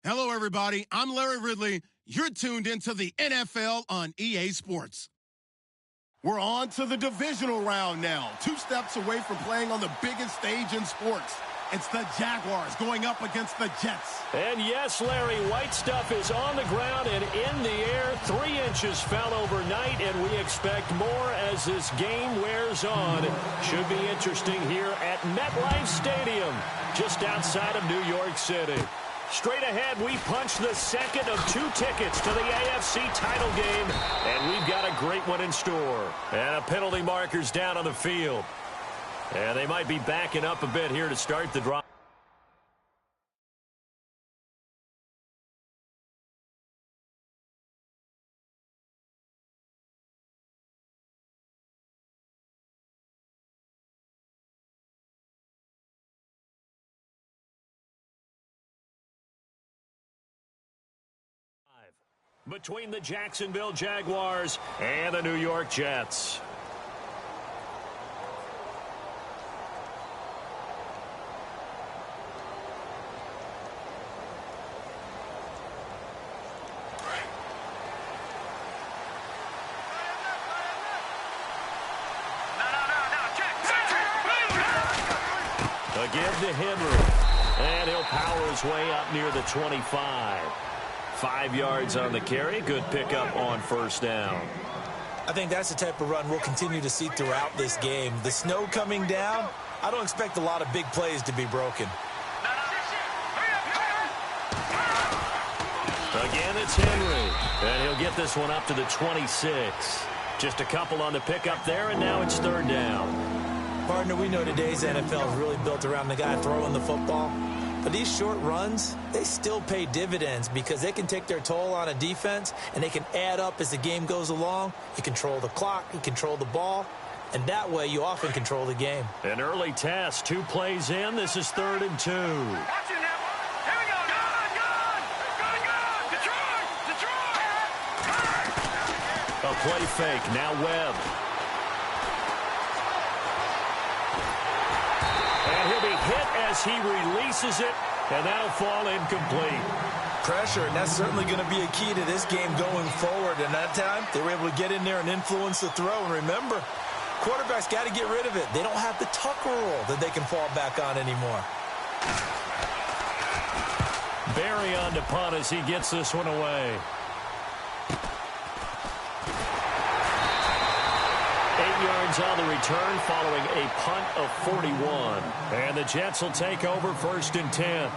Hello, everybody. I'm Larry Ridley. You're tuned into the NFL on EA Sports. We're on to the divisional round now. 2 steps away from playing on the biggest stage in sports. It's the Jaguars going up against the Jets. And yes, Larry, white stuff is on the ground and in the air. 3 inches fell overnight, and we expect more as this game wears on. Should be interesting here at MetLife Stadium, just outside of New York City. Straight ahead, we punch the second of 2 tickets to the AFC title game, and we've got a great one in store. And a penalty marker's down on the field. And they might be backing up a bit here to start the drive. Between the Jacksonville Jaguars and the New York Jets. Again to Henry, and he'll power his way up near the 25. 5 yards on the carry. Good pickup on first down. I think that's the type of run we'll continue to see throughout this game. The snow coming down, I don't expect a lot of big plays to be broken. Again, it's Henry, and he'll get this one up to the 26. Just a couple on the pickup there, and now it's third down. Partner, we know today's NFL is really built around the guy throwing the football. But these short runs, they still pay dividends because they can take their toll on a defense, and they can add up as the game goes along. You control the clock, you control the ball, and that way you often control the game. An early test, 2 plays in. This is 3rd and 2. Watch it now. Here we go. Detroit. A play fake. Now Webb. And he'll be hit as he releases it, and that'll fall incomplete. Pressure, and that's certainly going to be a key to this game going forward. And that time, they were able to get in there and influence the throw. And remember, quarterbacks got to get rid of it. They don't have the tuck rule that they can fall back on anymore. Barry on to punt as he gets this one away. 8 yards on the return following a punt of 41. And the Jets will take over 1st and 10.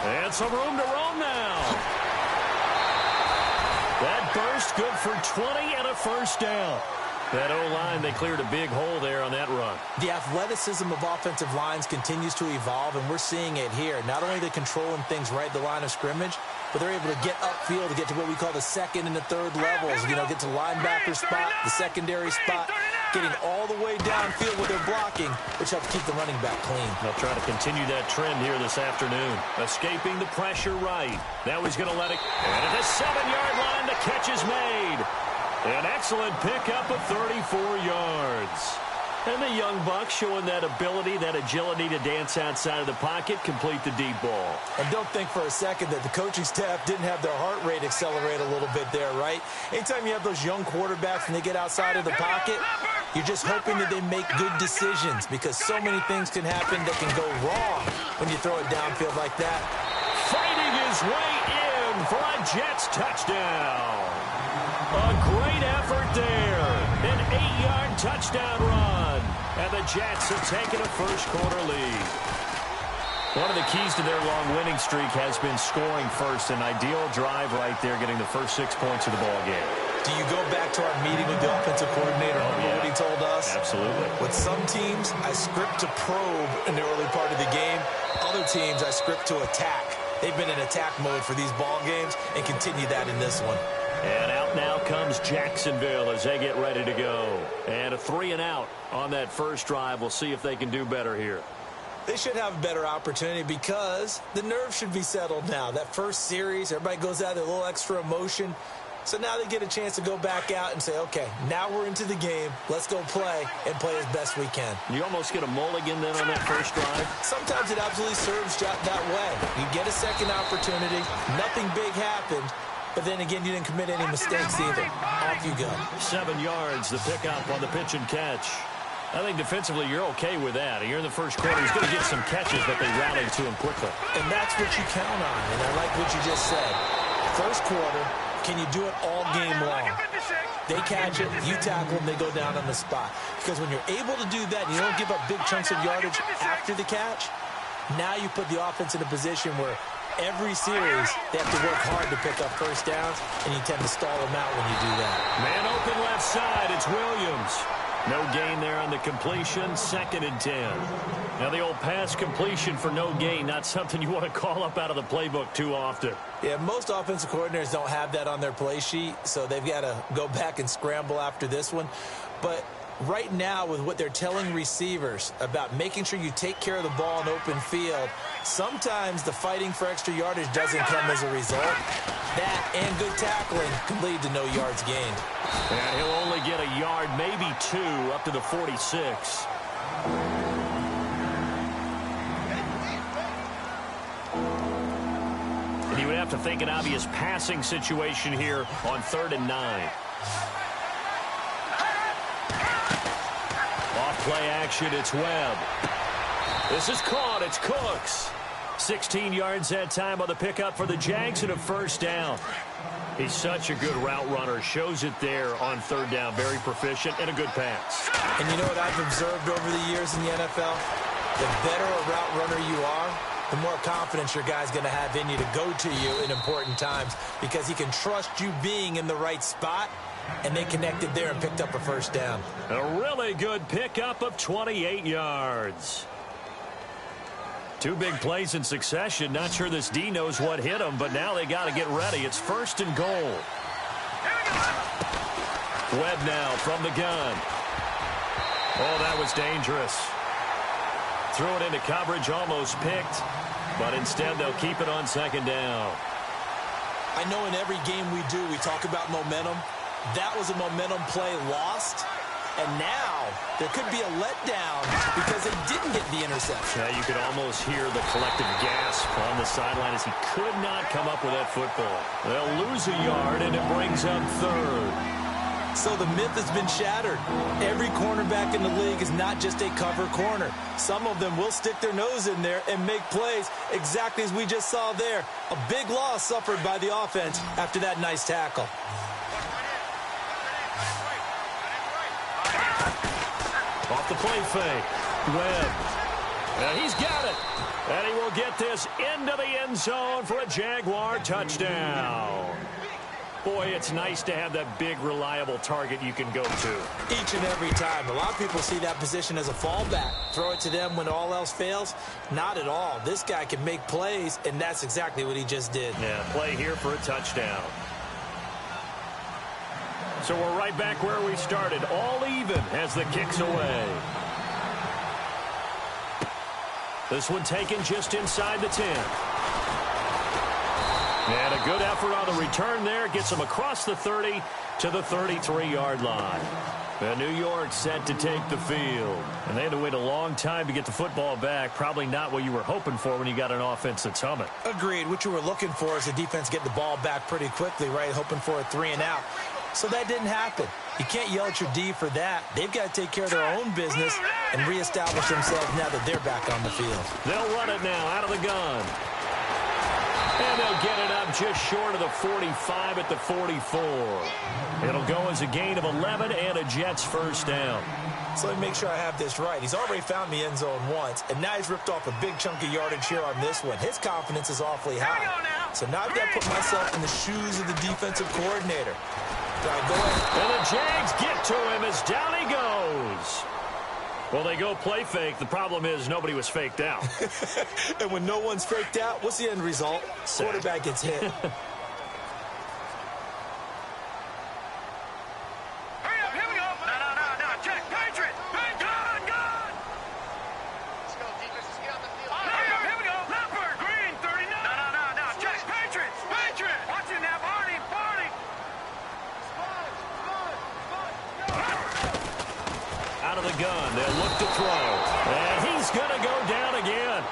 And some room to roam now. That burst good for 20 and a first down. That O-line, they cleared a big hole there on that run. The athleticism of offensive lines continues to evolve, and we're seeing it here. Not only are they controlling things right at the line of scrimmage, but they're able to get upfield to get to what we call the 2nd and the 3rd levels. You know, get to the linebacker spot, the secondary spot, getting all the way downfield with their blocking, which helps keep the running back clean. They'll try to continue that trend here this afternoon. Escaping the pressure right. Now he's going to let it. And at the 7-yard line, the catch is made. An excellent pickup of 34 yards. And the young buck showing that ability, that agility to dance outside of the pocket, complete the deep ball. And don't think for a second that the coaching staff didn't have their heart rate accelerate a little bit there, right? Anytime you have those young quarterbacks and they get outside of the pocket, you're just hoping that they make good decisions because so many things can happen that can go wrong when you throw it downfield like that. Fighting his way in for a Jets touchdown. A great effort there. An 8-yard touchdown run. And the Jets have taken a first-quarter lead. One of the keys to their long winning streak has been scoring first. An ideal drive right there, getting the first 6 points of the ball game. Do you go back to our meeting with the offensive coordinator? Remember what he told us? Absolutely. With some teams, I script to probe in the early part of the game. Other teams, I script to attack. They've been in attack mode for these ball games and continue that in this one. And out now comes Jacksonville as they get ready to go. And a 3-and-out on that first drive. We'll see if they can do better here. They should have a better opportunity because the nerves should be settled now. That first series, everybody goes out with a little extra emotion. So now they get a chance to go back out and say, okay, now we're into the game. Let's go play and play as best we can. You almost get a mulligan then on that first drive? Sometimes it absolutely serves that way. You get a second opportunity. Nothing big happened. But then again, you didn't commit any mistakes either. Off you go. 7 yards, the pickup on the pitch and catch. I think defensively you're okay with that. You're in the first quarter. He's going to get some catches, but they rallied to him quickly. And that's what you count on. And I like what you just said. First quarter, can you do it all game long? They catch it, you tackle them, they go down on the spot. Because when you're able to do that, and you don't give up big chunks of yardage after the catch, now you put the offense in a position where every series they have to work hard to pick up first downs, and you tend to stall them out when you do that. Man open left side, it's Williams. No gain there on the completion, 2nd and 10. Now the old pass completion for no gain, not something you want to call up out of the playbook too often. Yeah, most offensive coordinators don't have that on their play sheet, so they've got to go back and scramble after this one. But right now, with what they're telling receivers about making sure you take care of the ball in open field, sometimes the fighting for extra yardage doesn't come as a result. That and good tackling can lead to no yards gained. And he'll only get a yard, maybe 2, up to the 46. And you would have to think an obvious passing situation here on 3rd and 9. Off-play action, it's Webb. This is caught, it's Cooks. 16 yards that time on the pickup for the Jags and a first down. He's such a good route runner. Shows it there on 3rd down. Very proficient and a good pass. And you know what I've observed over the years in the NFL? The better a route runner you are, the more confidence your guy's going to have in you to go to you in important times because he can trust you being in the right spot, and they connected there and picked up a first down. A really good pickup of 28 yards. 2 big plays in succession. Not sure this D knows what hit him, but now they got to get ready. It's 1st and goal. Webb now from the gun. Oh, that was dangerous. Threw it into coverage, almost picked, but instead they'll keep it on 2nd down. I know in every game we do, we talk about momentum. That was a momentum play lost. And now there could be a letdown because they didn't get the interception. Yeah, you could almost hear the collective gasp on the sideline as he could not come up with that football. They'll lose a yard, and it brings up 3rd. So the myth has been shattered. Every cornerback in the league is not just a cover corner. Some of them will stick their nose in there and make plays exactly as we just saw there. A big loss suffered by the offense after that nice tackle. Off the play fake. Webb. And he's got it. And he will get this into the end zone for a Jaguar touchdown. Boy, it's nice to have that big, reliable target you can go to. Each and every time. A lot of people see that position as a fallback. Throw it to them when all else fails. Not at all. This guy can make plays, and that's exactly what he just did. Yeah, play here for a touchdown. So we're right back where we started. All even as the kick's away. This one taken just inside the 10. And a good effort on the return there. Gets him across the 30 to the 33-yard line. And New York set to take the field. And they had to wait a long time to get the football back. Probably not what you were hoping for when you got an offense that's humming. Agreed. What you were looking for is the defense get the ball back pretty quickly, right? Hoping for a 3 and out. So that didn't happen. You can't yell at your D for that. They've got to take care of their own business and reestablish themselves now that they're back on the field. They'll run it now out of the gun. And they'll get it up just short of the 45 at the 44. It'll go as a gain of 11 and a Jets first down. So let me make sure I have this right. He's already found the end zone once, and now he's ripped off a big chunk of yardage here on this one. His confidence is awfully high. So now I've got to put myself in the shoes of the defensive coordinator. Do I go ahead? And the Jags get to him as down he goes. Well, they go play fake. The problem is nobody was faked out. And when no one's faked out, what's the end result? Quarterback gets hit. Hurry up, here we go. No, check, Patriot. Gun. Let's go, defense, let's get out gun. They'll look to throw. And he's going to go down again.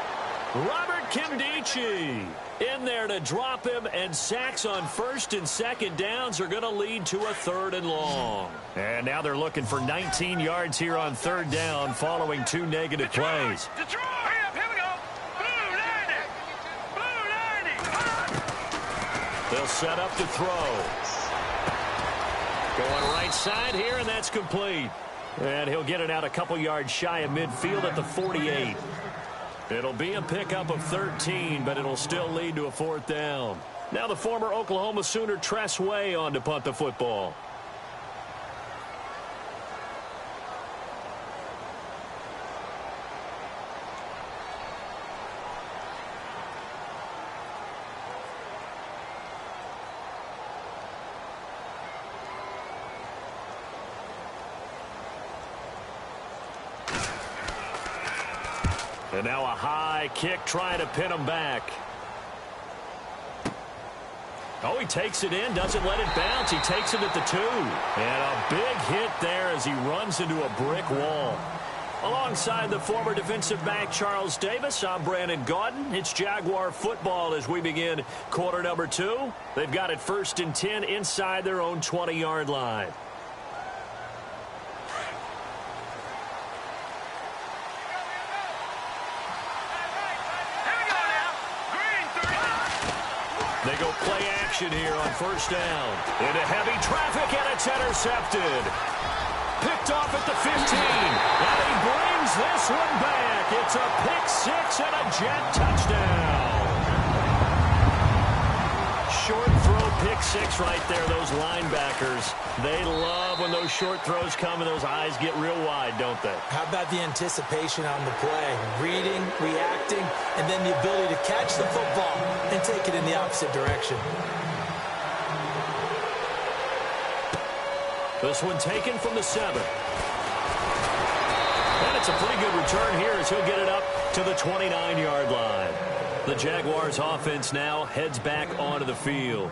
Robert Kimdichie in there to drop him, and sacks on first and second downs are going to lead to a 3rd and long. And now they're looking for 19 yards here on 3rd down following 2 negative plays. Detroit! Hurry up, here we go! Blue 90! Blue 90! They'll set up to throw. Going right side here, and that's complete. And he'll get it out a couple yards shy of midfield at the 48. It'll be a pickup of 13, but it'll still lead to a 4th down. Now the former Oklahoma Sooner Tress Way on to punt the football. And now a high kick trying to pin him back. Oh, he takes it in, doesn't let it bounce. He takes it at the 2. And a big hit there as he runs into a brick wall. Alongside the former defensive back Charles Davis, I'm Brandon Gaudin. It's Jaguar football as we begin quarter number 2. They've got it 1st and 10 inside their own 20-yard line. They go play action here on 1st down. Into heavy traffic, and it's intercepted. Picked off at the 15. And he brings this one back. It's a pick 6 and a Jet touchdown. Short throw pick 6 right there. Those linebackers, they love when those short throws come and those eyes get real wide, don't they? How about the anticipation on the play? Reading, reacting, and then the ability to catch the football and take it in the opposite direction. This one taken from the 7. And it's a pretty good return here as he'll get it up to the 29-yard line. The Jaguars offense now heads back onto the field.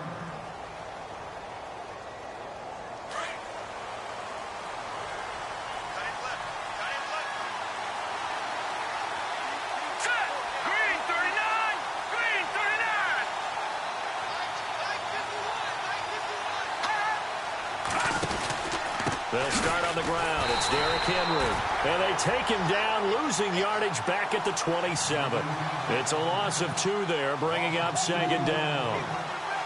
They'll start on the ground. It's Derrick Henry. And they take him down, losing yardage back at the 27. It's a loss of 2 there, bringing up 2nd down.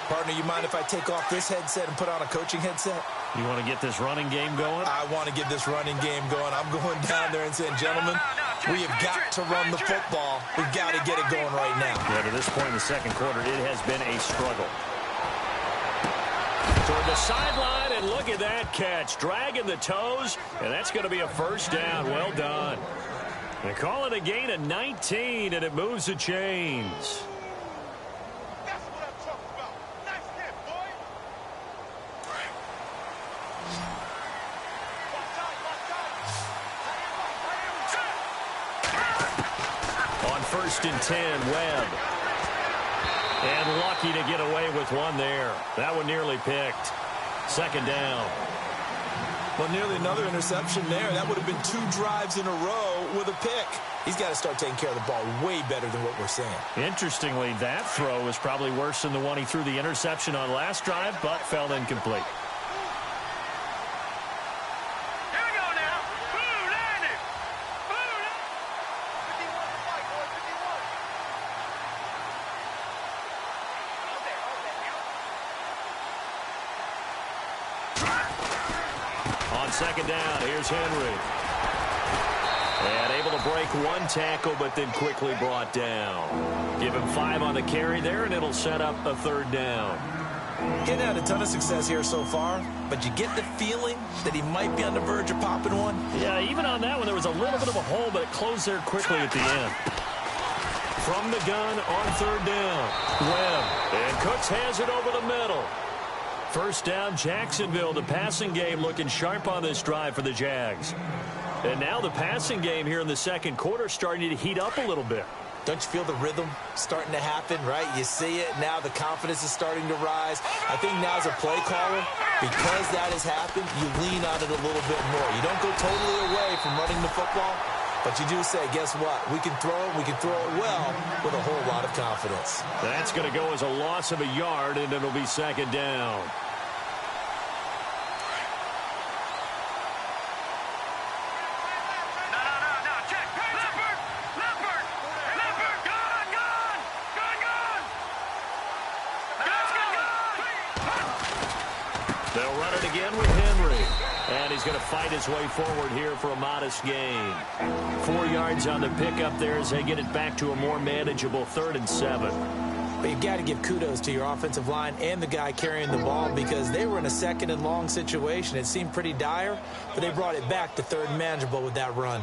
Partner, you mind if I take off this headset and put on a coaching headset? You want to get this running game going? I want to get this running game going. I'm going down there and saying, gentlemen, we have got to run the football. We've got to get it going right now. Yeah, to this point in the second quarter, it has been a struggle. Toward the sideline, and look at that catch. Dragging the toes, and that's going to be a 1st down. Well done. They call it a gain of 19, and it moves the chains. That's what I'm talking about. Nice hit, boy. On 1st and 10, Webb. And lucky to get away with one there. That one nearly picked. 2nd down. Well, nearly another interception there. That would have been 2 drives in a row with a pick. He's got to start taking care of the ball way better than what we're seeing. Interestingly, that throw was probably worse than the one he threw the interception on last drive, but fell incomplete. Here we go now. Blue 90. Blue 91 to fight, boy. 51. On 2nd down, here's Henry. And able to break 1 tackle, but then quickly brought down. Give him 5 on the carry there, and it'll set up a 3rd down. Getting had a ton of success here so far, but you get the feeling that he might be on the verge of popping one. Yeah, even on that one, there was a little bit of a hole, but it closed there quickly at the end. From the gun on 3rd down. Webb. And Cooks has it over the middle. 1st down, Jacksonville. The passing game looking sharp on this drive for the Jags. And now the passing game here in the second quarter starting to heat up a little bit. Don't you feel the rhythm starting to happen, right? You see it. Now the confidence is starting to rise. I think now as a play caller, because that has happened, you lean on it a little bit more. You don't go totally away from running the football, but you do say, guess what? We can throw it. We can throw it well with a whole lot of confidence. That's going to go as a loss of a yard, and it'll be second down. They'll run it again with Henry. And he's going to fight his way forward here for a modest gain. 4 yards on the pickup there as they get it back to a more manageable 3rd and 7. But you've got to give kudos to your offensive line and the guy carrying the ball because they were in a 2nd and long situation. It seemed pretty dire, but they brought it back to 3rd and manageable with that run.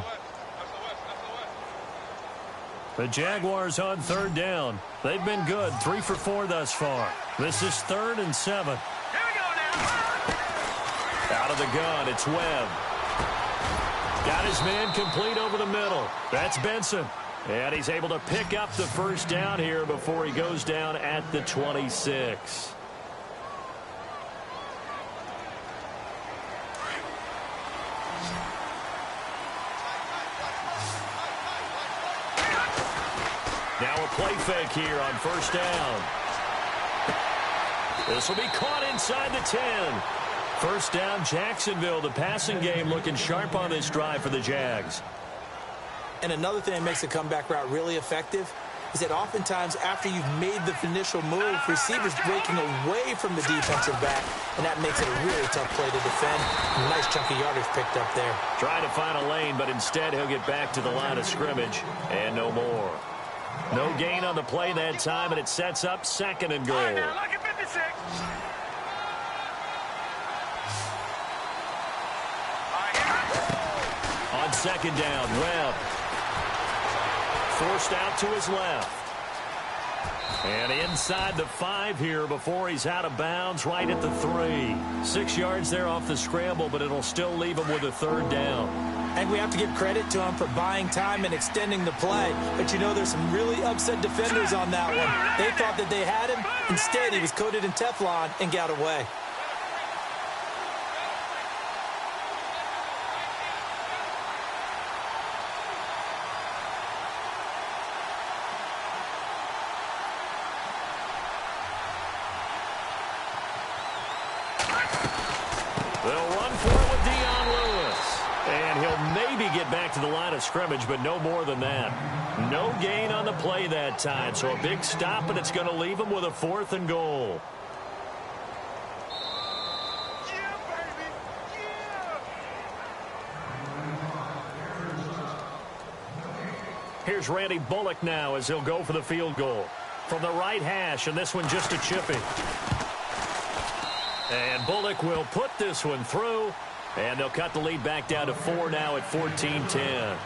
The Jaguars on 3rd down. They've been good, 3 for 4 thus far. This is 3rd and 7. Out of the gun, it's Webb. Got his man complete over the middle. That's Benson. And he's able to pick up the first down here before he goes down at the 26. Now a play fake here on 1st down. This will be caught inside the 10. 1st down, Jacksonville. The passing game looking sharp on this drive for the Jags. And another thing that makes the comeback route really effective is that oftentimes after you've made the initial move, receivers breaking away from the defensive back, and that makes it a really tough play to defend. A nice chunk of yardage picked up there. Trying to find a lane, but instead he'll get back to the line of scrimmage and no more. No gain on the play that time, and it sets up 2nd and goal. All right, now, look at 56. On 2nd down, Webb. Forced out to his left. And inside the 5 here before he's out of bounds right at the 3. 6 yards there off the scramble, but it'll still leave him with a 3rd down. And we have to give credit to him for buying time and extending the play. But you know there's some really upset defenders on that one. They thought that they had him. Instead, he was coated in Teflon and got away. They'll run for it with Dion Lewis. And he'll maybe get back to the line of scrimmage, but no more than that. No gain on the play that time, so a big stop, and it's going to leave him with a 4th and goal. Yeah, baby. Yeah. Here's Randy Bullock now as he'll go for the field goal. From the right hash, and this one just a chippy. And Bullock will put this one through, and they'll cut the lead back down to 4 now at 14-10.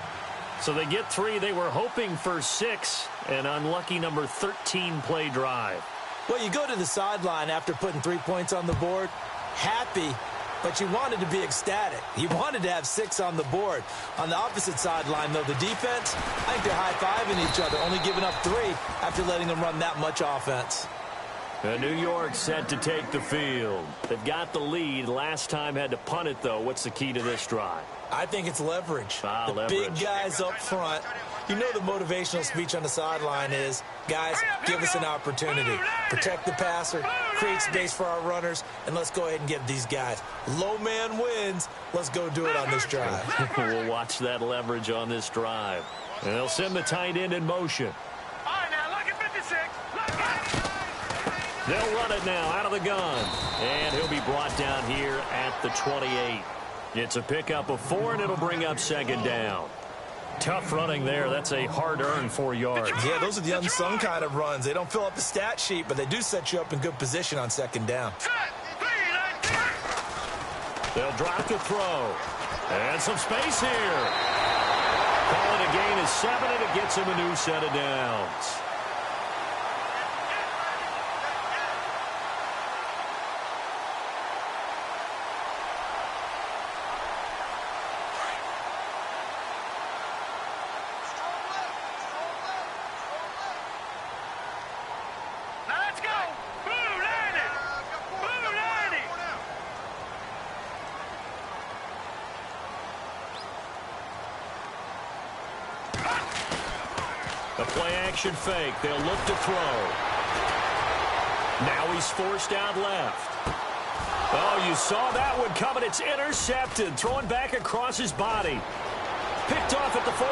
So they get 3. They were hoping for 6, an unlucky number 13 play drive. Well, you go to the sideline after putting 3 points on the board, happy, but you wanted to be ecstatic. You wanted to have 6 on the board. On the opposite sideline, though, the defense, I think they're high-fiving each other, only giving up 3 after letting them run that much offense. And New York set to take the field. They've got the lead. Last time had to punt it, though. What's the key to this drive? I think it's leverage. The leverage. Big guys up front. You know the motivational speech on the sideline is, guys, give us an opportunity. Protect the passer, create space for our runners, and let's go ahead and get these guys. Low man wins. Let's go do it on this drive. We'll watch that leverage on this drive. And they'll send the tight end in motion. All right, now, look at 56. Look at it. They'll run it now out of the gun. And he'll be brought down here at the 28. It's a pickup of 4, and it'll bring up 2nd down. Tough running there. That's a hard-earned 4 yards. Yeah, those are the unsung kind of runs. They don't fill up the stat sheet, but they do set you up in good position on 2nd down. They'll drop the throw. And some space here. Calling a gain is 7, and it gets him a new set of downs. A play-action fake. They'll look to throw. Now he's forced out left. Oh, you saw that one coming. It's intercepted. Throwing back across his body. Picked off at the 48,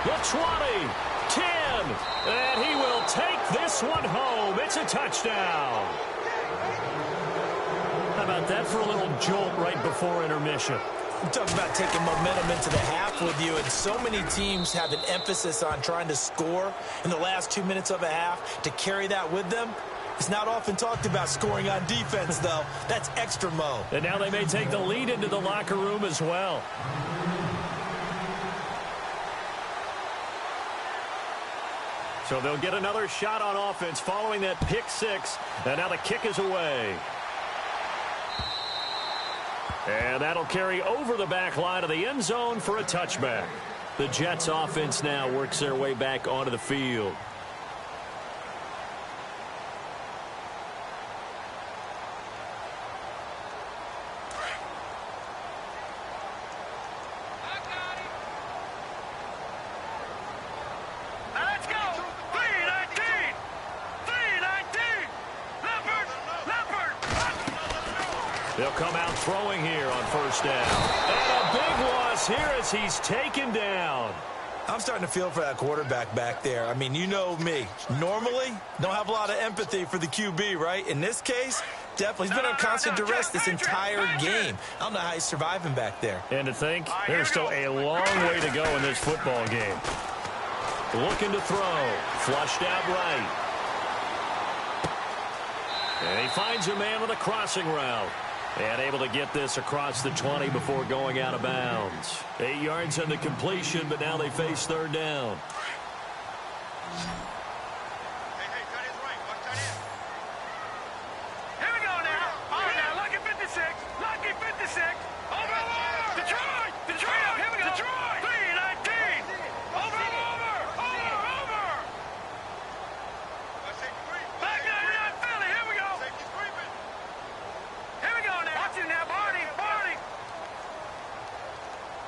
the 20, 10, and he will take this one home. It's a touchdown. How about that for a little jolt right before intermission? I'm talking about taking momentum into the half with you, and so many teams have an emphasis on trying to score in the last 2 minutes of a half. To carry that with them, it's not often talked about scoring on defense, though. That's extra mo. And now they may take the lead into the locker room as well. So they'll get another shot on offense following that pick six. And now the kick is away. And that'll carry over the back line of the end zone for a touchback. The Jets offense now works their way back onto the field. They'll come out throwing here on first down. And a big loss here as he's taken down. I'm starting to feel for that quarterback back there. I mean, you know me. Normally, don't have a lot of empathy for the QB, right? In this case, definitely. He's been on constant duress this entire game. I don't know how he's surviving back there. And to think, there's still a long way to go in this football game. Looking to throw. Flushed out right. And he finds a man with a crossing route. And able to get this across the 20 before going out of bounds. 8 yards on the completion, but now they face third down. Here we go now. All right, now, lucky 56. Lucky 56. Over. Detroit. Here we go. Detroit. 3-19. Over. Back 99 Philly. Here we go. Here we go now. Watch it now, Barney.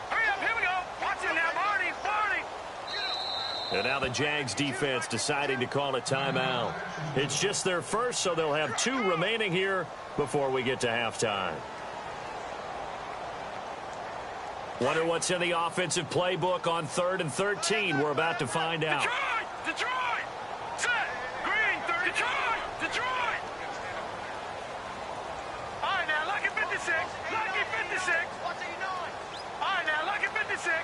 Hurry up. Here we go. Watch it now, Barney. And now the Jags defense deciding to call a timeout. It's just their first, so they'll have 2 remaining here before we get to halftime. Wonder what's in the offensive playbook on 3rd and 13. We're about to find out. Detroit. Set. Green. Detroit. All right, now, lucky 56. All right, now, lucky 56.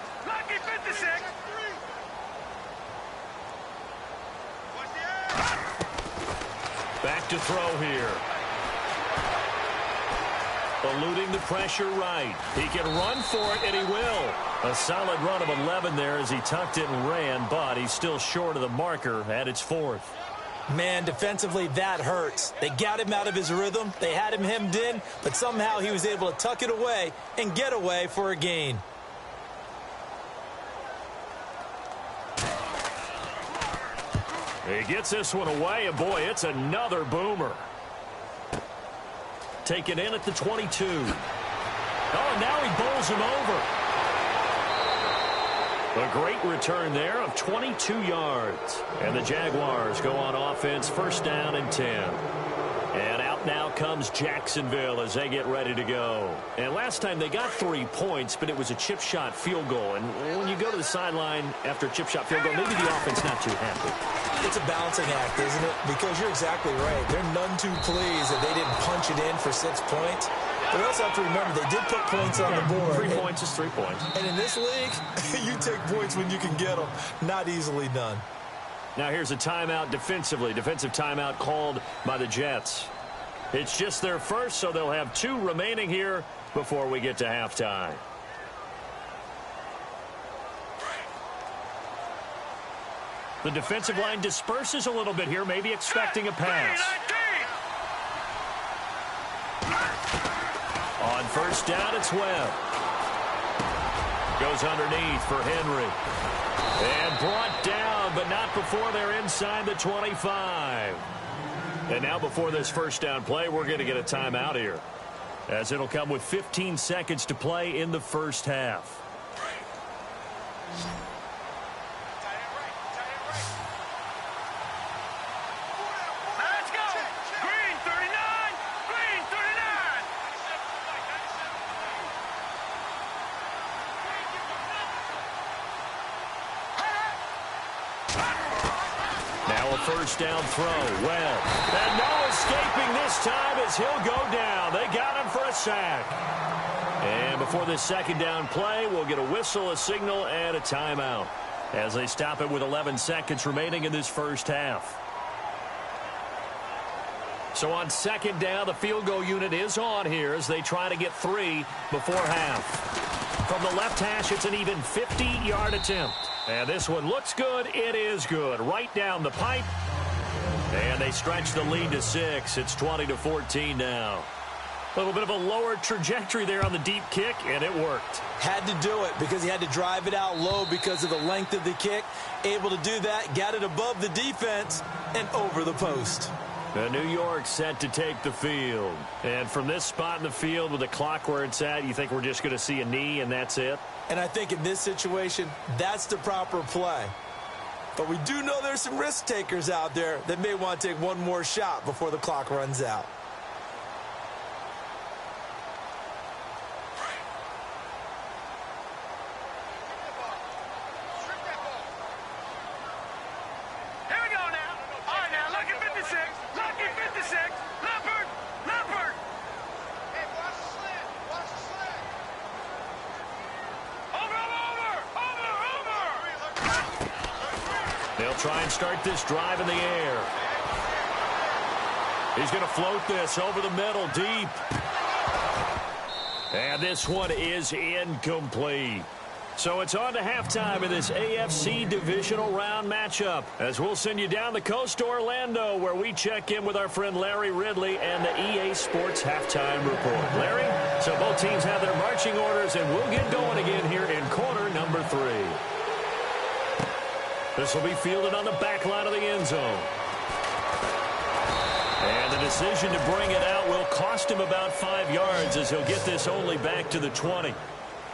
Back to throw here. Eluding the pressure right. He can run for it, and he will. A solid run of 11 there as he tucked it and ran, but he's still short of the marker at its 4th. Man, defensively, that hurts. They got him out of his rhythm. They had him hemmed in, but somehow he was able to tuck it away and get away for a gain. He gets this one away, and boy, it's another boomer. Taken in at the 22. Oh, and now he bowls him over. A great return there of 22 yards. And the Jaguars go on offense, first down and 10. And out now comes Jacksonville as they get ready to go. And last time they got 3 points, but it was a chip shot field goal. And when you go to the sideline after a chip shot field goal, maybe the offense not too happy. It's a balancing act, isn't it? Because you're exactly right. They're none too pleased that they didn't punch it in for 6 points. But we also have to remember they did put points on the board. 3 points is 3 points. And in this league, you take points when you can get them. Not easily done. Now here's a timeout defensively. Defensive timeout called by the Jets. It's just their first, so they'll have 2 remaining here before we get to halftime. The defensive line disperses a little bit here, maybe expecting a pass. On first down, it's Webb. Goes underneath for Henry. And brought down, but not before they're inside the 25. And now before this first down play, we're going to get a timeout here, as it'll come with 15 seconds to play in the first half. Now a first down throw. Webb. And no escaping this time as he'll go down. They got him for a sack. And before this second down play, we'll get a whistle, a signal, and a timeout as they stop it with 11 seconds remaining in this first half. So on second down, the field goal unit is on here as they try to get 3 before half. From the left hash, it's an even 50-yard attempt. And this one looks good. It is good. Right down the pipe. And they stretch the lead to 6. It's 20-14 now. A little bit of a lower trajectory there on the deep kick, and it worked. Had to do it because he had to drive it out low because of the length of the kick. Able to do that, got it above the defense, and over the post. New York set to take the field. And from this spot in the field with the clock where it's at, you think we're just going to see a knee and that's it? And I think in this situation, that's the proper play. But we do know there's some risk takers out there that may want to take one more shot before the clock runs out. They'll try and start this drive in the air. He's going to float this over the middle deep. And this one is incomplete. So it's on to halftime in this AFC divisional round matchup, as we'll send you down the coast to Orlando, where we check in with our friend Larry Ridley and the EA Sports Halftime Report. Larry, so both teams have their marching orders, and we'll get going again here in quarter number 3. This will be fielded on the back line of the end zone. And the decision to bring it out will cost him about 5 yards, as he'll get this only back to the 20.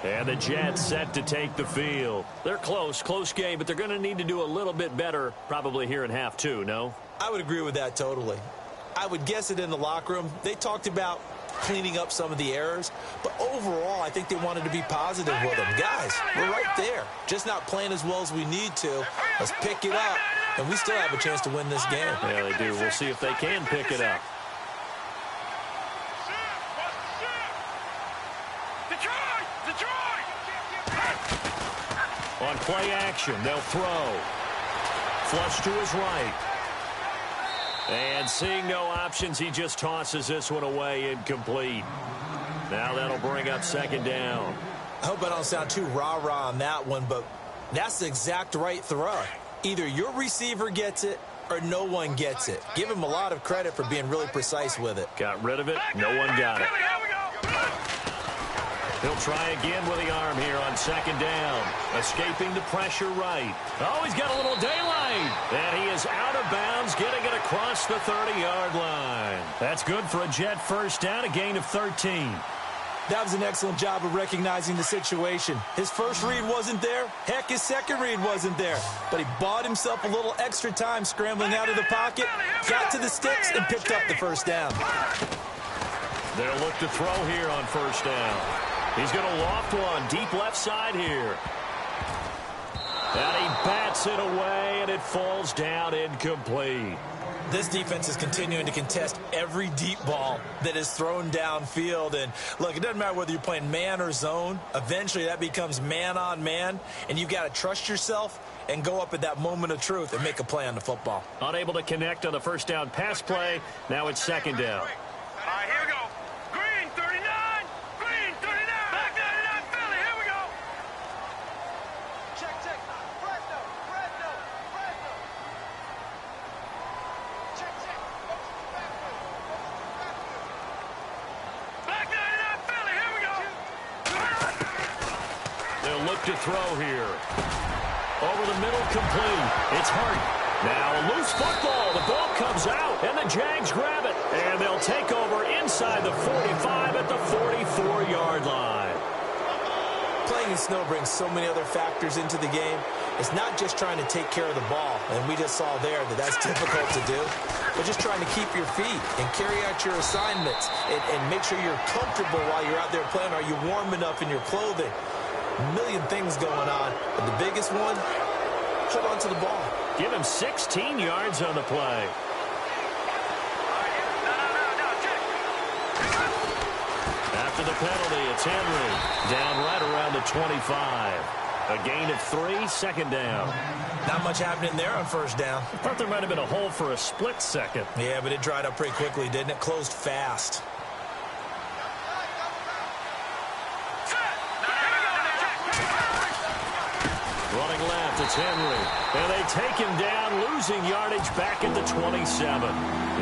And the Jets set to take the field. They're close game, but they're going to need to do a little bit better probably here in half 2, no? I would agree with that totally. I would guess it in the locker room. They talked about cleaning up some of the errors, but overall I think they wanted to be positive with them. Guys, we're right there, just not playing as well as we need to. Let's pick it up, and we still have a chance to win this game. Yeah, they do. We'll see if they can pick it up. On play action, they'll throw. Flush to his right. And seeing no options, he just tosses this one away, incomplete. Now that'll bring up second down. I hope I don't sound too rah-rah on that one, but that's the exact right throw. Either your receiver gets it or no one gets it. Give him a lot of credit for being really precise with it. Got rid of it. No one got it. He'll try again with the arm here on second down. Escaping the pressure right. Oh, he's got a little daylight. And he is out of bounds, getting it across the 30-yard line. That's good for a Jet first down, a gain of 13. That was an excellent job of recognizing the situation. His first read wasn't there. Heck, his second read wasn't there. But he bought himself a little extra time scrambling out of the pocket, got to the sticks, and picked up the first down. They'll look to throw here on first down. He's going to loft one deep left side here. And he bats it away, and it falls down incomplete. This defense is continuing to contest every deep ball that is thrown downfield. And, look, it doesn't matter whether you're playing man or zone. Eventually that becomes man on man, and you've got to trust yourself and go up at that moment of truth and make a play on the football. Unable to connect on the first down pass play. Now it's second down. All right, here we go. Green 39. Green 39. Black 99 Philly. Here we go. Check. Fresno. Check. Black 99 Philly. Here we go. They'll look to throw here. Over the middle, complete. It's Hart. Now a loose football. The ball comes out, and the Jags grab it. And they'll take over inside the 45 at the 44-yard line. Playing in snow brings so many other factors into the game. It's not just trying to take care of the ball, and we just saw there that that's difficult to do, but just trying to keep your feet and carry out your assignments and make sure you're comfortable while you're out there playing. Are you warm enough in your clothing? A million things going on, but the biggest one, hold on to the ball. Give him 16 yards on the play. After the penalty, it's Henry. Down right around the 25. A gain of 3, second down. Not much happening there on first down. I thought there might have been a hole for a split second. Yeah, but it dried up pretty quickly, didn't it? Closed fast. Running left, it's Henry. And they take him down, losing yardage back at the 27.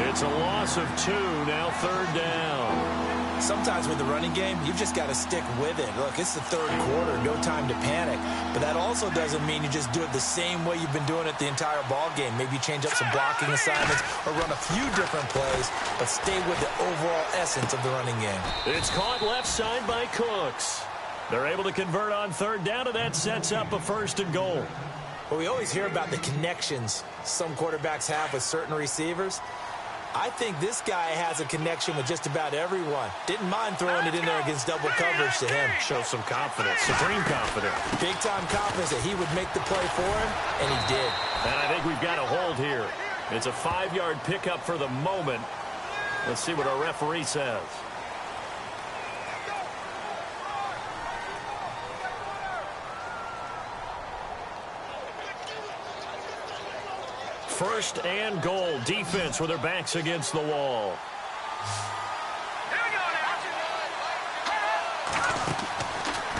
It's a loss of 2, now third down. Sometimes with the running game, you've just got to stick with it. Look, it's the third quarter, no time to panic. But that also doesn't mean you just do it the same way you've been doing it the entire ball game. Maybe change up some blocking assignments or run a few different plays, but stay with the overall essence of the running game. It's caught left side by Cooks. They're able to convert on third down, and that sets up a 1st and goal. Well, we always hear about the connections some quarterbacks have with certain receivers. I think this guy has a connection with just about everyone. Didn't mind throwing it in there against double coverage to him. Shows some confidence, supreme confidence. Big-time confidence that he would make the play for him, and he did. And I think we've got a hold here. It's a 5-yard pickup for the moment. Let's see what our referee says. First and goal. Defense with their backs against the wall.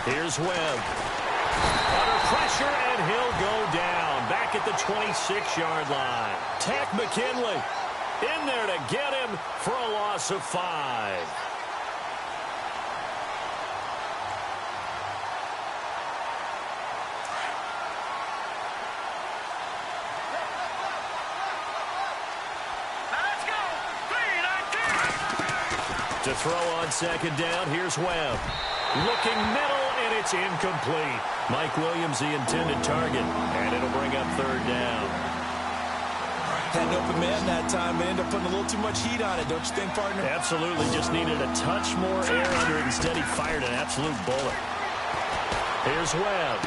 Here's Webb. Under pressure, and he'll go down. Back at the 26-yard line. Tack McKinley in there to get him for a loss of 5. To throw on second down, here's Webb. Looking middle, and it's incomplete. Mike Williams, the intended target, and it'll bring up third down. Had an open man that time, but ended up putting a little too much heat on it, don't you think, partner? Absolutely, just needed a touch more air under it. Instead, he fired an absolute bullet. Here's Webb.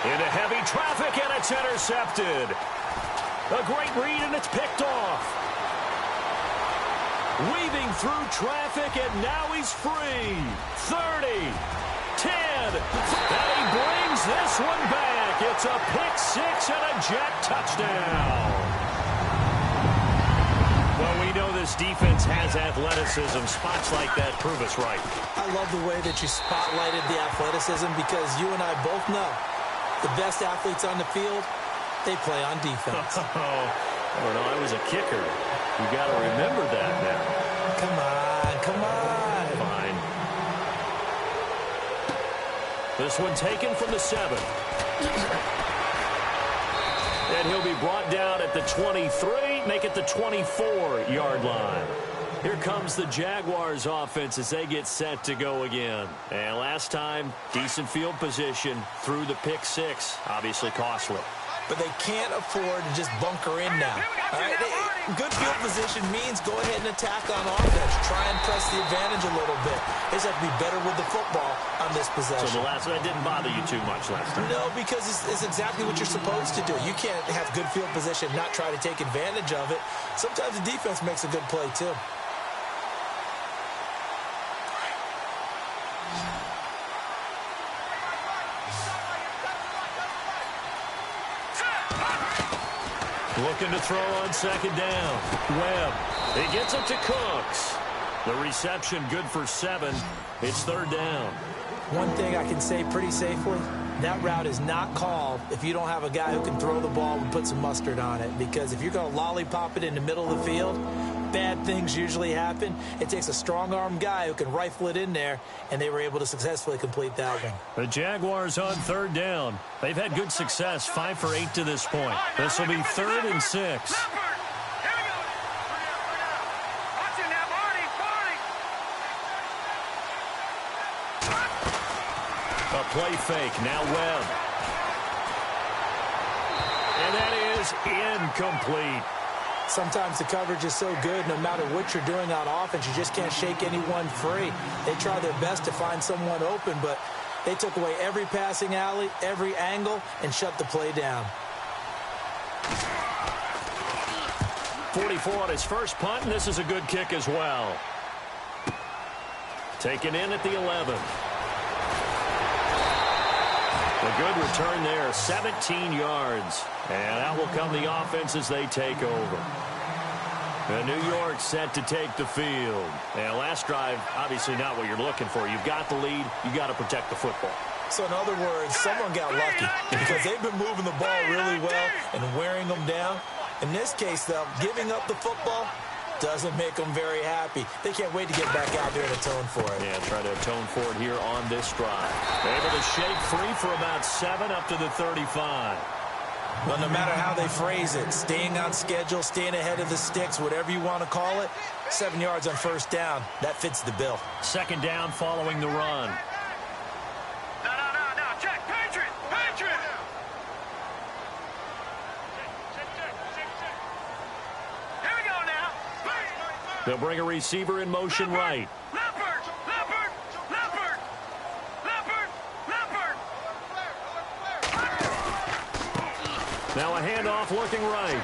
Into heavy traffic, and it's intercepted. A great read, and it's picked off. Weaving through traffic, and now he's free. 30, 10, and he brings this one back. It's a pick 6 and a jet touchdown. Well, we know this defense has athleticism. Spots like that prove us right. I love the way that you spotlighted the athleticism because you and I both know the best athletes on the field, they play on defense. I don't know. I was a kicker. You got to remember that now. Come on, come on. Fine. This one taken from the 7. And he'll be brought down at the 23, make it the 24-yard line. Here comes the Jaguars offense as they get set to go again. And last time, decent field position through the pick 6, obviously costly. But they can't afford to just bunker in now. All right? Good field position means go ahead and attack on offense. Try and press the advantage a little bit. They just have to be better with the football on this possession. So that didn't bother you too much last time? No, because it's exactly what you're supposed to do. You can't have good field position and not try to take advantage of it. Sometimes the defense makes a good play, too. Looking to throw on second down. Webb. He gets it to Cooks. The reception good for 7. It's third down. One thing I can say pretty safely, that route is not called if you don't have a guy who can throw the ball and put some mustard on it. Because if you're going to lollipop it in the middle of the field, bad things usually happen. It takes a strong-arm guy who can rifle it in there, and they were able to successfully complete that one. The Jaguars on third down. They've had good success, 5 for 8 to this point. This will be 3rd and 6. A play fake, now Webb. And that is incomplete. Sometimes the coverage is so good, no matter what you're doing on offense, you just can't shake anyone free. They try their best to find someone open, but they took away every passing alley, every angle, and shut the play down. 44 on his first punt, and this is a good kick as well. Taken in at the 11. A good return there, 17 yards. And out will come the offense as they take over. And New York set to take the field. And last drive, obviously not what you're looking for. You've got the lead. You got to protect the football. So in other words, someone got lucky because they've been moving the ball really well and wearing them down. In this case, though, giving up the football doesn't make them very happy. They can't wait to get back out there and atone for it. Yeah, try to atone for it here on this drive. Able to shake free for about 7 up to the 35. Well, no matter how they phrase it, staying on schedule, staying ahead of the sticks, whatever you want to call it, 7 yards on first down, that fits the bill. Second down following the run. No, check, Patriot. Here we go now. They'll bring a receiver in motion right. Leopard. Now a handoff looking right.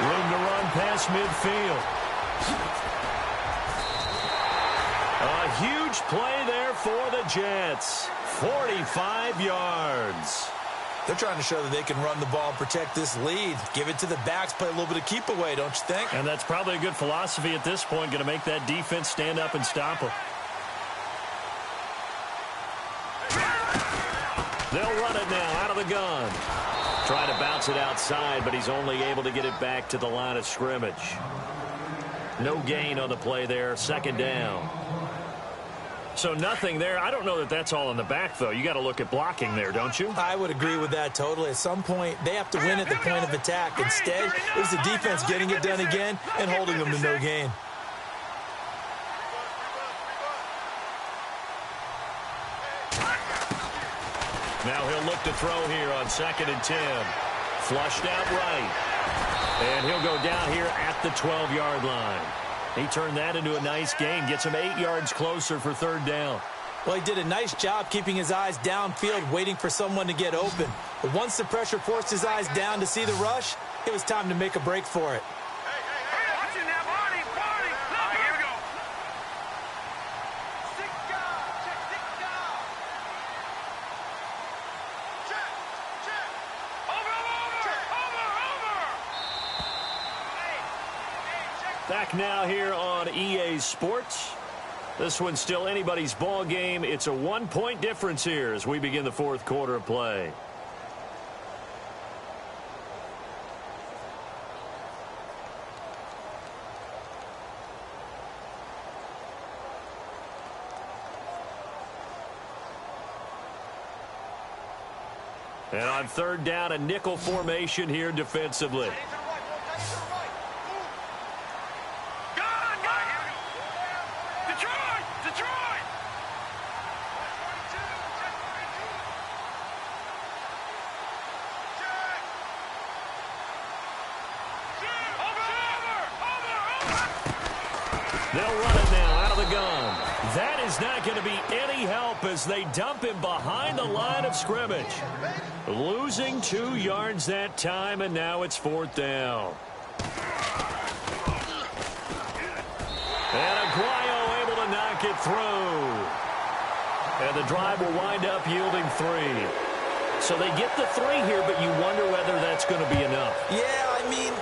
Room to run past midfield. A huge play there for the Jets. 45 yards. They're trying to show that they can run the ball and protect this lead. Give it to the backs, play a little bit of keep away, don't you think? And that's probably a good philosophy at this point, going to make that defense stand up and stop them. They'll run it now out of the gun. Try to bounce it outside, but he's only able to get it back to the line of scrimmage. No gain on the play there, second down. So nothing there. I don't know that that's all in the back, though. You got to look at blocking there, don't you? I would agree with that totally. At some point, they have to win at the point of attack. Instead, it was the defense getting it done again and holding them to no gain. Now he'll look to throw here on 2nd and 10. Flushed out right. And he'll go down here at the 12-yard line. He turned that into a nice gain. Gets him 8 yards closer for third down. Well, he did a nice job keeping his eyes downfield, waiting for someone to get open. But once the pressure forced his eyes down to see the rush, it was time to make a break for it. Watch it now, Barney. All right, here we go. Back now here on EA Sports. This one's still anybody's ball game. It's a 1-point difference here as we begin the fourth quarter of play. And on third down, a nickel formation here defensively. They'll run it now out of the gun. That is not going to be any help as they dump him behind the line of scrimmage. Losing 2 yards that time, and now it's fourth down. And Aguayo able to knock it through. And the drive will wind up yielding 3. So they get the 3 here, but you wonder whether that's going to be enough. Yeah, I mean,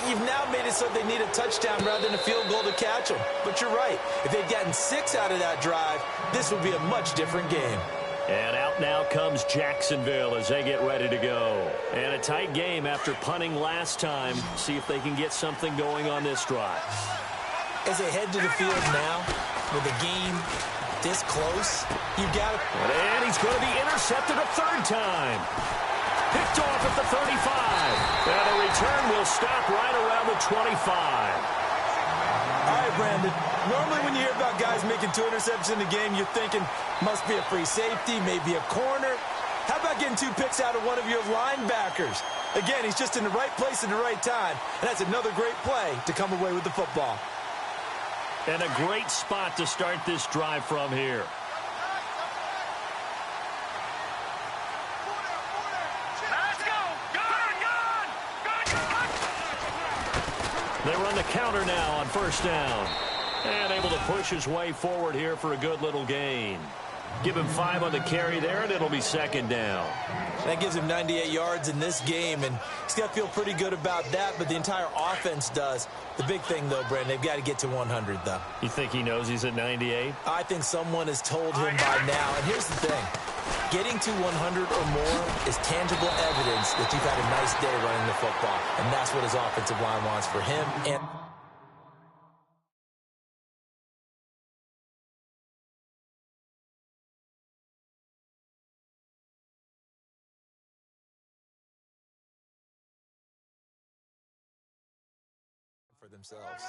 you've now made it so they need a touchdown rather than a field goal to catch them. But you're right. If they'd gotten 6 out of that drive, this would be a much different game. And out now comes Jacksonville as they get ready to go. And a tight game after punting last time. See if they can get something going on this drive. As they head to the field now, with the game this close, you've got to... And he's going to be intercepted a third time. Picked off at the 35. And the return will stop right around the 25. All right, Brandon. Normally when you hear about guys making 2 interceptions in the game, you're thinking, must be a free safety, maybe a corner. How about getting 2 picks out of one of your linebackers? Again, he's just in the right place at the right time. And that's another great play to come away with the football. And a great spot to start this drive from here. Let's go. Gun. They run the counter now on first down. And able to push his way forward here for a good little gain. Give him 5 on the carry there, and it'll be second down. That gives him 98 yards in this game, and he's got to feel pretty good about that, but the entire offense does. The big thing, though, Brandon, they've got to get to 100, though. You think he knows he's at 98? I think someone has told him by now. And here's the thing. Getting to 100 or more is tangible evidence that you've had a nice day running the football, and that's what his offensive line wants for him and for themselves.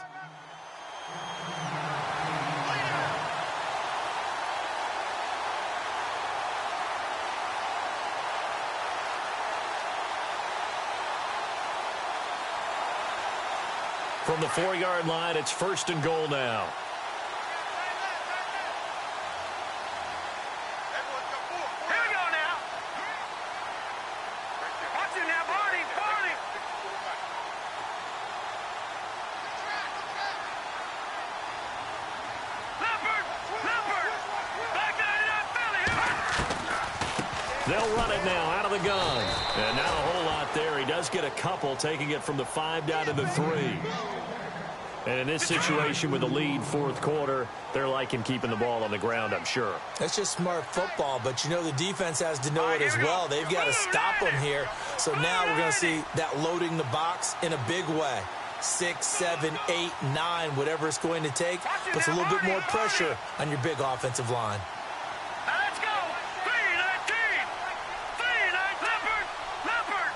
From the 4-yard line, it's first and goal now. Here we go now. Watch it now, Barney. Leopard. Back out of that belly. They'll run it now out of the gun. And not a whole lot there. He does get a couple, taking it from the 5 down to the 3. And in this situation with the lead fourth quarter, they're liking keeping the ball on the ground, I'm sure. That's just smart football, but you know the defense has to know it as well. They've got to stop them here. So now we're going to see that loading the box in a big way. 6, 7, 8, 9, whatever it's going to take, puts a little bit more pressure on your big offensive line. Now let's go. 3-19. 3-9. Leopard.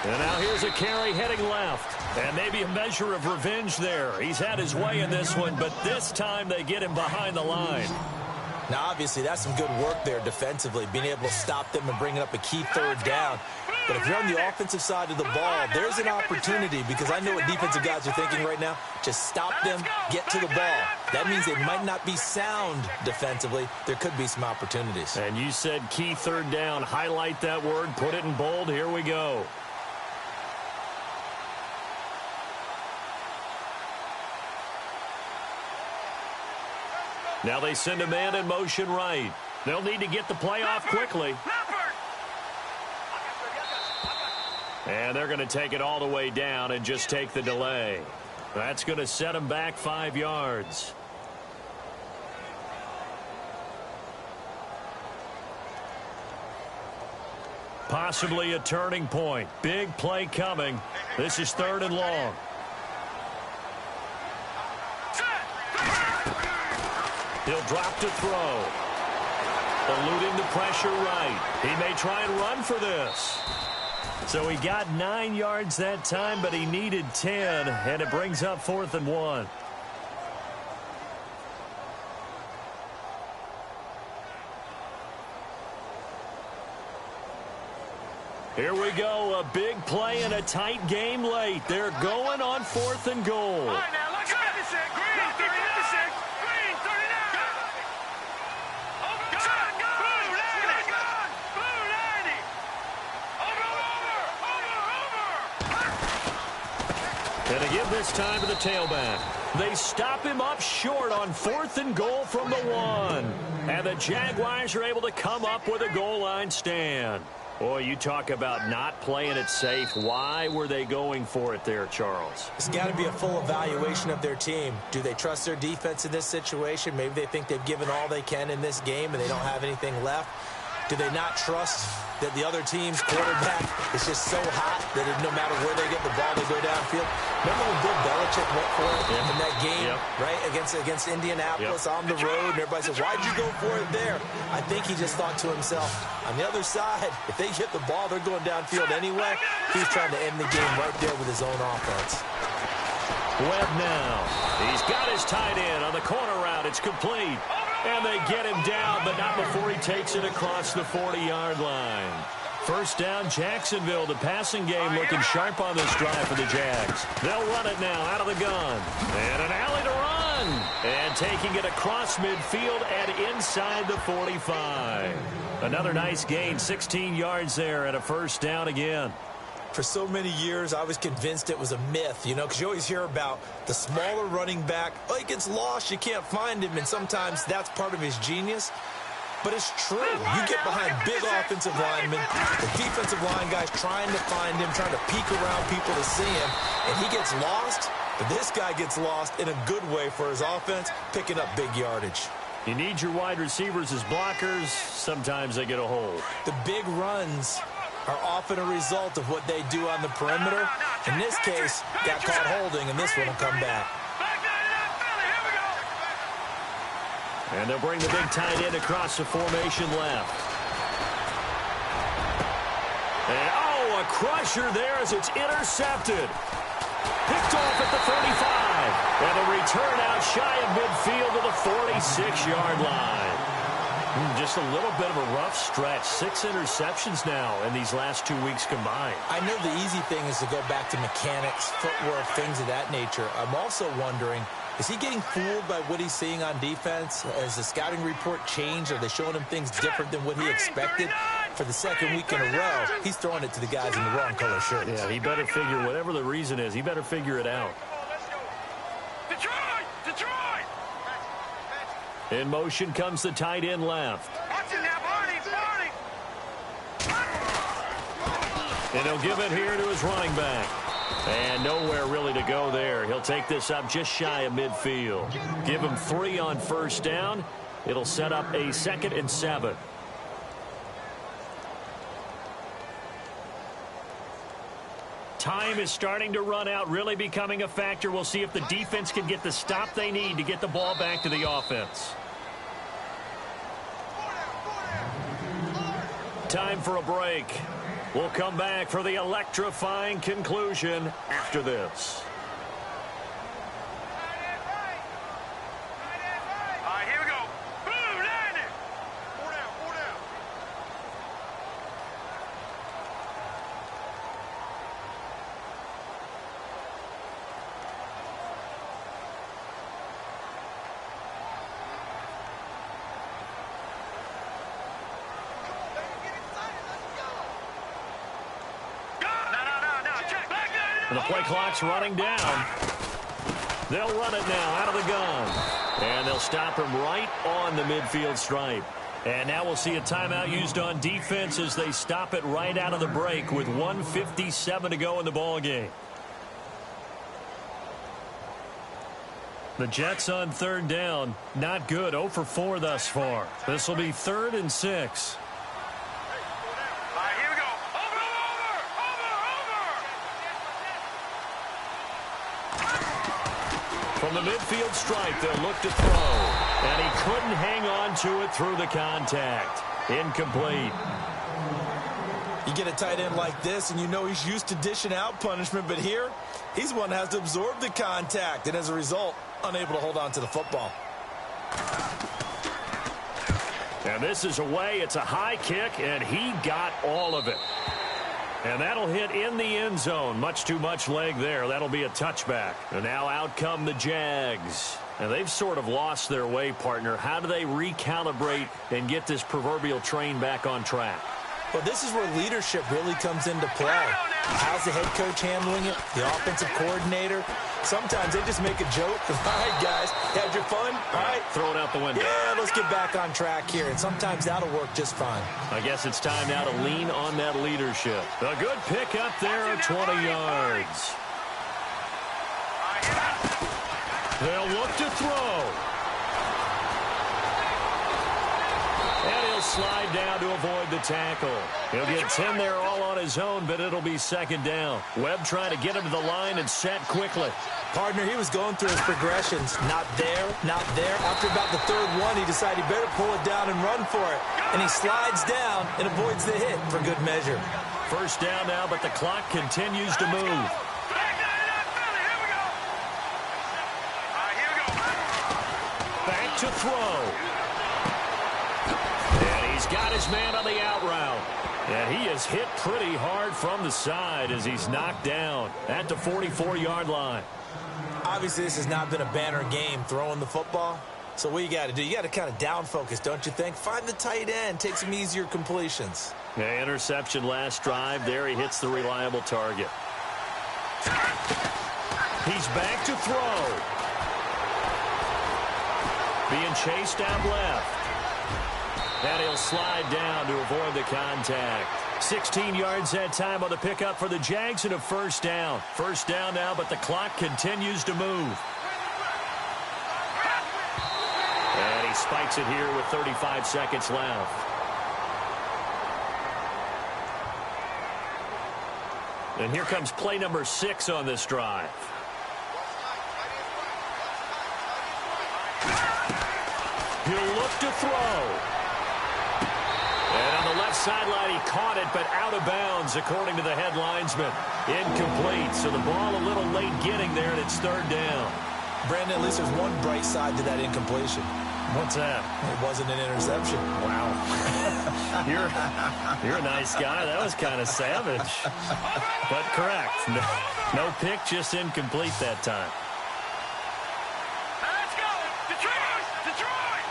And now here's a carry heading left. And maybe a measure of revenge there. He's had his way in this one, but this time they get him behind the line. Now, obviously, that's some good work there defensively, being able to stop them and bringing up a key third down. But if you're on the offensive side of the ball, there's an opportunity, because I know what defensive guys are thinking right now. Just stop them, get to the ball. That means they might not be sound defensively. There could be some opportunities. And you said key third down. Highlight that word, put it in bold. Here we go. Now they send a man in motion right. They'll need to get the play off quickly. And they're going to take it all the way down and just take the delay. That's going to set them back 5 yards. Possibly a turning point. Big play coming. This is 3rd and long. He'll drop to throw. Eluding the pressure right. He may try and run for this. So he got 9 yards that time, but he needed 10, and it brings up 4th and 1. Here we go, a big play in a tight game late. They're going on 4th and goal. All right, now look at 56. Green 56. Green 39. Over. Blue 90. Over. And to give this time to the tailback. They stop him up short on 4th and goal from the 1. And the Jaguars are able to come up with a goal line stand. Boy, you talk about not playing it safe. Why were they going for it there, Charles? It's got to be a full evaluation of their team. Do they trust their defense in this situation? Maybe they think they've given all they can in this game and they don't have anything left. Do they not trust that the other team's quarterback is just so hot that no matter where they get the ball, they go downfield? Remember when Bill Belichick went for it in that game, right, against Indianapolis on the road, and everybody said, why'd you go for it there? I think he just thought to himself, on the other side, if they get the ball, they're going downfield anyway. He's trying to end the game right there with his own offense. Webb now. He's got his tight end on the corner route. It's complete. And they get him down, but not before he takes it across the 40-yard line. First down, Jacksonville. The passing game looking sharp on this drive for the Jags. They'll run it now out of the gun. And an alley to run. And taking it across midfield and inside the 45. Another nice gain, 16 yards there, and a first down again. For so many years, I was convinced it was a myth, because you always hear about the smaller running back. Oh, he gets lost, you can't find him, and sometimes that's part of his genius. But it's true. You get behind big offensive linemen, the defensive line guys trying to find him, trying to peek around people to see him, and he gets lost. But this guy gets lost in a good way for his offense, picking up big yardage. You need your wide receivers as blockers. Sometimes they get a hold. The big runs are often a result of what they do on the perimeter. In this case, got caught holding, and this one will come back. And they'll bring the big tight end across the formation left. And, a crusher there as it's intercepted. Picked off at the 35. And a return out shy of midfield to the 46-yard line. Just a little bit of a rough stretch. 6 interceptions now in these last 2 weeks combined. I know the easy thing is to go back to mechanics, footwork, things of that nature. I'm also wondering, is he getting fooled by what he's seeing on defense? Has the scouting report changed? Are they showing him things different than what he expected? For the second week in a row, he's throwing it to the guys in the wrong color shirts. Yeah, he better figure, whatever the reason is, he better figure it out. Detroit! In motion comes the tight end left. And he'll give it here to his running back. And nowhere really to go there. He'll take this up just shy of midfield. Give him 3 on first down. It'll set up a 2nd and 7. Time is starting to run out, really becoming a factor. We'll see if the defense can get the stop they need to get the ball back to the offense. Time for a break. We'll come back for the electrifying conclusion after this. All right, here we go. Boom, landing. 4 down. And the play clock's running down. They'll run it now out of the gun. And they'll stop him right on the midfield stripe. And now we'll see a timeout used on defense as they stop it right out of the break with 1:57 to go in the ball game. The Jets on 3rd down. Not good. 0 for 4 thus far. This will be 3rd and 6. From the midfield stripe, they'll look to throw. And he couldn't hang on to it through the contact. Incomplete. You get a tight end like this, and you know he's used to dishing out punishment, but here, he's one that has to absorb the contact, and as a result, unable to hold on to the football. And this is away. It's a high kick, and he got all of it. And that'll hit in the end zone. Much too much leg there. That'll be a touchback. And now out come the Jags. And they've sort of lost their way, partner. How do they recalibrate and get this proverbial train back on track? Well, this is where leadership really comes into play. How's the head coach handling it? The offensive coordinator? Sometimes they just make a joke. All right, guys, had your fun? All right. Throw it out the window. Yeah, let's get back on track here. And sometimes that'll work just fine. I guess it's time now to lean on that leadership. A good pick up there at 20 yards. They'll look to throw. And he'll slide down to avoid the tackle. He'll get 10 there all on his own, but it'll be 2nd down. Webb trying to get him to the line and set quickly. Partner, he was going through his progressions. Not there, not there. After about the 3rd one, he decided he better pull it down and run for it. And he slides down and avoids the hit for good measure. 1st down now, but the clock continues to move. Back to throw. And he's got his man on the out route. And he is hit pretty hard from the side as he's knocked down at the 44-yard line. Obviously, this has not been a banner game throwing the football. So what you got to do, you got to kind of down focus, don't you think? Find the tight end, take some easier completions. Yeah, interception last drive. There he hits the reliable target. He's back to throw. Being chased out left. And he'll slide down to avoid the contact. 16 yards that time on the pickup for the Jags and a first down. First down now, but the clock continues to move. And he spikes it here with 35 seconds left. And here comes play number 6 on this drive. He'll look to throw. And on the left sideline, he caught it, but out of bounds, according to the head linesman. Incomplete, so the ball a little late getting there, and it's third down. Brandon, at least there's one bright side to that incompletion. What's that? It wasn't an interception. Wow. You're a nice guy. That was kind of savage. But correct. No pick, just incomplete that time. Let's go! Detroit! Detroit!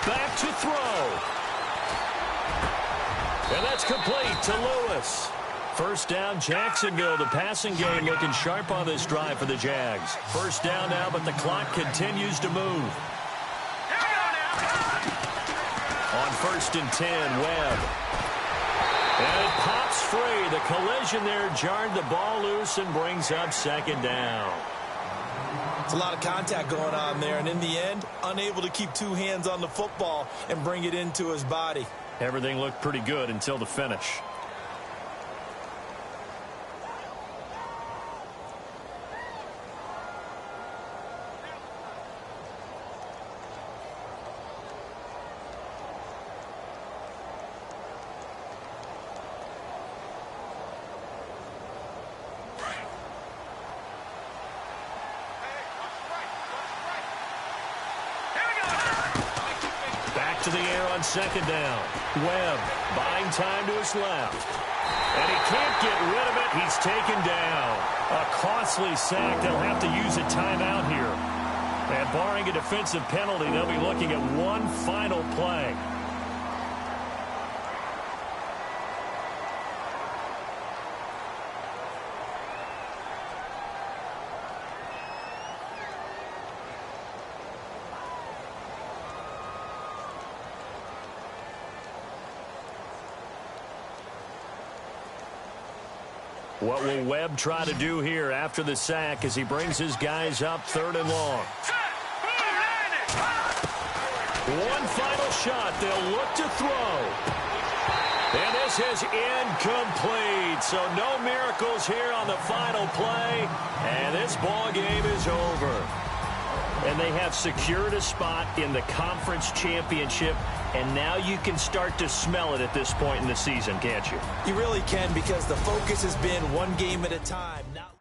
Back to throw. And that's complete to Lewis. First down, Jacksonville. The passing game looking sharp on this drive for the Jags. First down now, but the clock continues to move. On 1st and 10, Webb. And it pops free. The collision there jarred the ball loose and brings up second down. It's a lot of contact going on there, and in the end, unable to keep two hands on the football and bring it into his body. Everything looked pretty good until the finish. To the air on second down. Webb buying time to his left. And he can't get rid of it. He's taken down. A costly sack. They'll have to use a timeout here. And barring a defensive penalty, they'll be looking at one final play. What will Webb try to do here after the sack as he brings his guys up 3rd and long? One final shot. They'll look to throw. And this is incomplete. So no miracles here on the final play. And this ball game is over. And they have secured a spot in the conference championship. And now you can start to smell it at this point in the season, can't you? You really can, because the focus has been one game at a time. Not